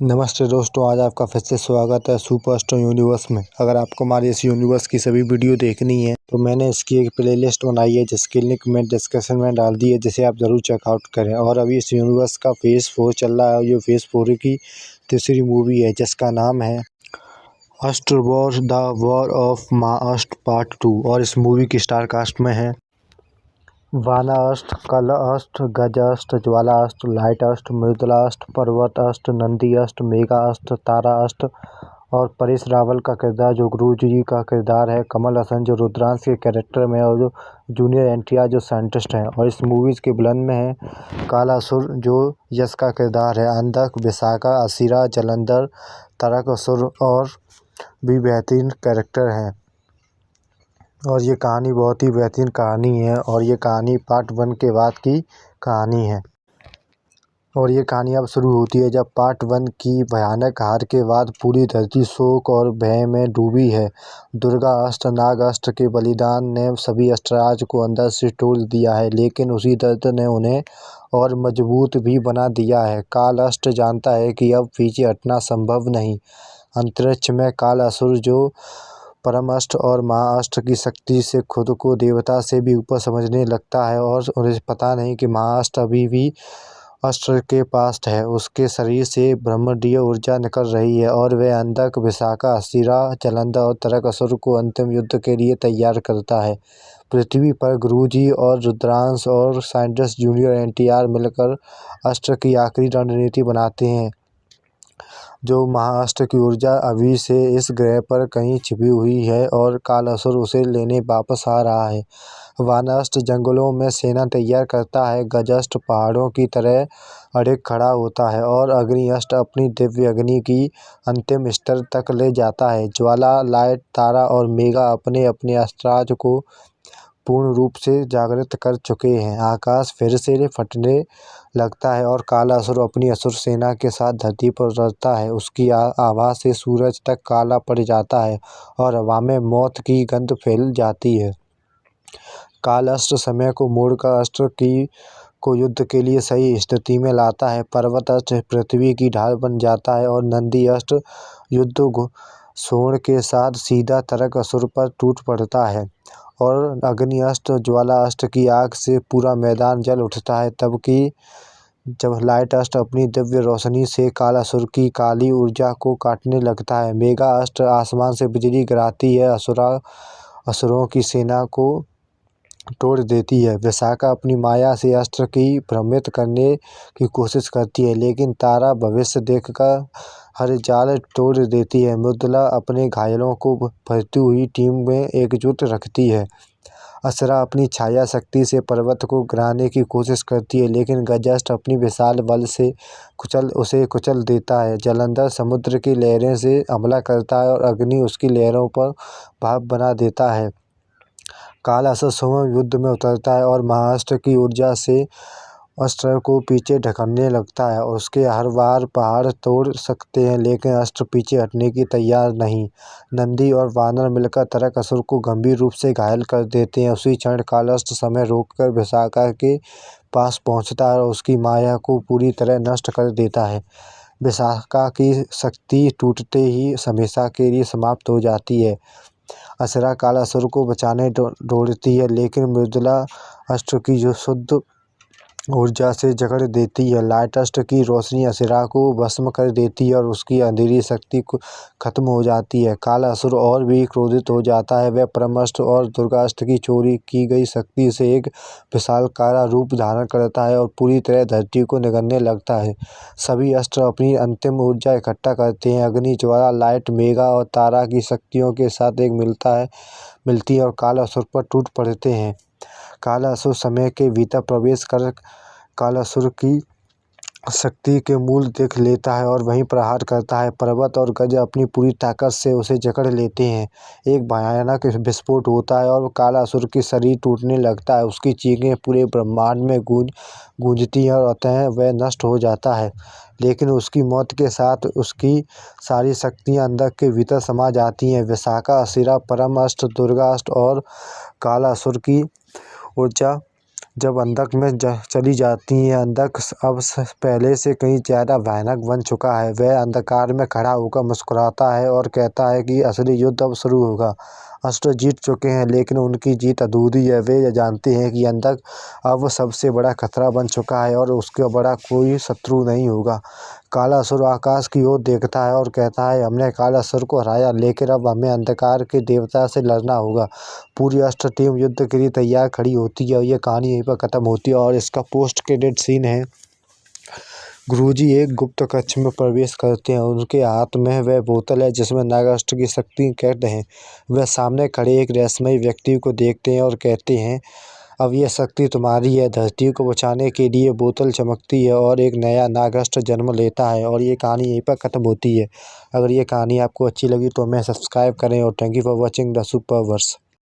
नमस्ते दोस्तों, आज आपका फिर से स्वागत है सुपरस्टार यूनिवर्स में। अगर आपको हमारी इस यूनिवर्स की सभी वीडियो देखनी है तो मैंने इसकी एक प्लेलिस्ट बनाई है जिसकी लिंक मैं डिस्क्रिप्शन में डाल दी है, जिसे आप ज़रूर चेकआउट करें। और अभी इस यूनिवर्स का फेज़ 4 चल रहा है और ये फेज़ 4 की तीसरी मूवी है जिसका नाम है Astra war the war of Mahaastra part 2। और इस मूवी की स्टार कास्ट में है वाना अस्त्र, कल अस्त्र, गज अस्त्र, ज्वाला अस्त्र, लाइट अस्त्र, मृदुला अस्त्र, पर्वत अस्त्र, नंदी अस्त्र, मेघा अस्त्र, तारा अस्त्र और परेश रावल का किरदार जो गुरुजी जी का किरदार है, कमल हसन जो रुद्रांश के कैरेक्टर में, और जो जूनियर एनटीआर जो साइंटिस्ट हैं। और इस मूवीज़ के विलन में है कालासुर जो यश का किरदार है, अंधक, विशाखा, असीरा, जलंधर, तारकासुर और भी बेहतरीन कैरेक्टर हैं। और ये कहानी बहुत ही बेहतरीन कहानी है और ये कहानी पार्ट 1 के बाद की कहानी है। और ये कहानी अब शुरू होती है जब पार्ट 1 की भयानक हार के बाद पूरी धरती शोक और भय में डूबी है। दुर्गा अस्त्र, नाग अस्त्र के बलिदान ने सभी अस्त्रराज को अंदर से तोड़ दिया है, लेकिन उसी दर्द ने उन्हें और मजबूत भी बना दिया है। काल अस्त्र जानता है कि अब पीछे हटना संभव नहीं। अंतरिक्ष में कालासुर जो परम अस्त्र और महाअस्त्र की शक्ति से खुद को देवता से भी ऊपर समझने लगता है, और उन्हें पता नहीं कि महाअस्त्र अभी भी अस्त्र के पास है। उसके शरीर से ब्रह्मांडीय ऊर्जा निकल रही है और वह अंधक, विशाखा, असीरा, जलंधर और तारकासुर को अंतिम युद्ध के लिए तैयार करता है। पृथ्वी पर गुरुजी और रुद्रांश और साइंटिस्ट जूनियर एनटीआर मिलकर अस्त्र की आखिरी रणनीति बनाते हैं। जो महाअस्त्र की ऊर्जा अभी से इस ग्रह पर कहीं छिपी हुई है और कालासुर उसे लेने वापस आ रहा है। वानास्त्र जंगलों में सेना तैयार करता है, गजास्त्र पहाड़ों की तरह अड़े खड़ा होता है और अग्निअस्त्र अपनी दिव्य अग्नि की अंतिम स्तर तक ले जाता है। ज्वाला, लाइट, तारा और मेघा अपने अपने अस्त्राज को पूर्ण रूप से जागृत कर चुके हैं। आकाश फिर से फटने लगता है और कालासुर अपनी असुर सेना के साथ धरती पर उतरता है। उसकी आवाज़ से सूरज तक काला पड़ जाता है और हवा में मौत की गंध फैल जाती है। काल अस्त्र समय को मोड़कर अस्त्र की को युद्ध के लिए सही स्थिति में लाता है। पर्वत अस्त्र पृथ्वी की ढाल बन जाता है और नंदी अस्त्र युद्ध घोषणा के साथ सीधा तारकासुर पर टूट पड़ता है। और अग्नि अस्त्र, ज्वाला अस्त्र की आग से पूरा मैदान जल उठता है, तबकि जब लाइट अस्त्र अपनी दिव्य रोशनी से कालासुर की काली ऊर्जा को काटने लगता है। मेघा अस्त्र आसमान से बिजली गिराती है, असुरों की सेना को तोड़ देती है। विशाखा अपनी माया से अस्त्र की भ्रमित करने की कोशिश करती है, लेकिन तारा भविष्य देखकर हर जाल तोड़ देती है। मृदुला अपने घायलों को भरती हुई टीम में एकजुट रखती है। असरा अपनी छाया शक्ति से पर्वत को गिराने की कोशिश करती है, लेकिन गजास्त्र अपनी विशाल बल से उसे कुचल देता है। जलंधर समुद्र की लहरें से हमला करता है और अग्नि उसकी लहरों पर भाप बना देता है। कालासुर स्वयं युद्ध में उतरता है और महाअस्त्र की ऊर्जा से अस्त्र को पीछे ढकने लगता है। और उसके हर बार पहाड़ तोड़ सकते हैं, लेकिन अस्त्र पीछे हटने की तैयार नहीं। नंदी और वानर मिलकर तारकासुर को गंभीर रूप से घायल कर देते हैं। उसी क्षण कालास्त्र समय रोककर विशाखा के पास पहुंचता है और उसकी माया को पूरी तरह नष्ट कर देता है। विशाखा की शक्ति टूटते ही हमेशा के लिए समाप्त हो जाती है। असरा कालासुर को बचाने दौड़ती है, लेकिन मृदुला अस्त्र की जो शुद्ध ऊर्जा से जकड़ देती है। लाइट अस्त्र की रोशनी असुरा को भस्म कर देती है और उसकी अंधेरी शक्ति खत्म हो जाती है। कालासुर और भी क्रोधित हो जाता है। वह परमास्त्र और दुर्गास्त्र की चोरी की गई शक्ति से एक विशालकाय रूप धारण करता है और पूरी तरह धरती को निगलने लगता है। सभी अस्त्र अपनी अंतिम ऊर्जा इकट्ठा करते हैं। अग्नि, ज्वाला, लाइट, मेघा और तारा की शक्तियों के साथ एक मिलती है और कालासुर पर टूट पड़ते हैं। कालासुर समय के भीतर प्रवेश कर कालासुर की शक्ति के मूल देख लेता है और वहीं प्रहार करता है। पर्वत और गज अपनी पूरी ताकत से उसे जकड़ लेते हैं। एक भयानक विस्फोट होता है और कालासुर की शरीर टूटने लगता है। उसकी चीखें पूरे ब्रह्मांड में गूंजती हैं और अतः वह नष्ट हो जाता है। लेकिन उसकी मौत के साथ उसकी सारी शक्तियाँ अंदर के भीतर समा जाती हैं। विशाखा, असीरा, परम अस्त्र, दुर्गा अस्त्र और कालासुर की ऊर्जा जब अंधक में चली जाती है। अंधक अब पहले से कहीं ज़्यादा भयानक बन चुका है। वह अंधकार में खड़ा होकर मुस्कुराता है और कहता है कि असली युद्ध अब शुरू होगा। अस्त्र जीत चुके हैं, लेकिन उनकी जीत अधूरी है। वे जानते हैं कि अंधक अब सबसे बड़ा खतरा बन चुका है और उसके बड़ा कोई शत्रु नहीं होगा। कालासुर आकाश की ओर देखता है और कहता है, हमने कालासुर को हराया, लेकिन अब हमें अंधकार के देवता से लड़ना होगा। पूरी अस्त्र टीम युद्ध के लिए तैयार खड़ी होती है और ये कहानी यहीं पर ख़त्म होती है। और इसका पोस्ट क्रेडिट सीन है। गुरुजी एक गुप्त कक्ष में प्रवेश करते हैं। उनके हाथ में वह बोतल है जिसमें नागास्त्र की शक्ति कैद है। वह सामने खड़े एक रहस्यमयी व्यक्ति को देखते हैं और कहते हैं, अब यह शक्ति तुम्हारी है। धरती को बचाने के लिए बोतल चमकती है और एक नया नागास्त्र जन्म लेता है। और ये कहानी यहीं पर ख़त्म होती है। अगर ये कहानी आपको अच्छी लगी तो हमें सब्सक्राइब करें और thank you for watching the super verse.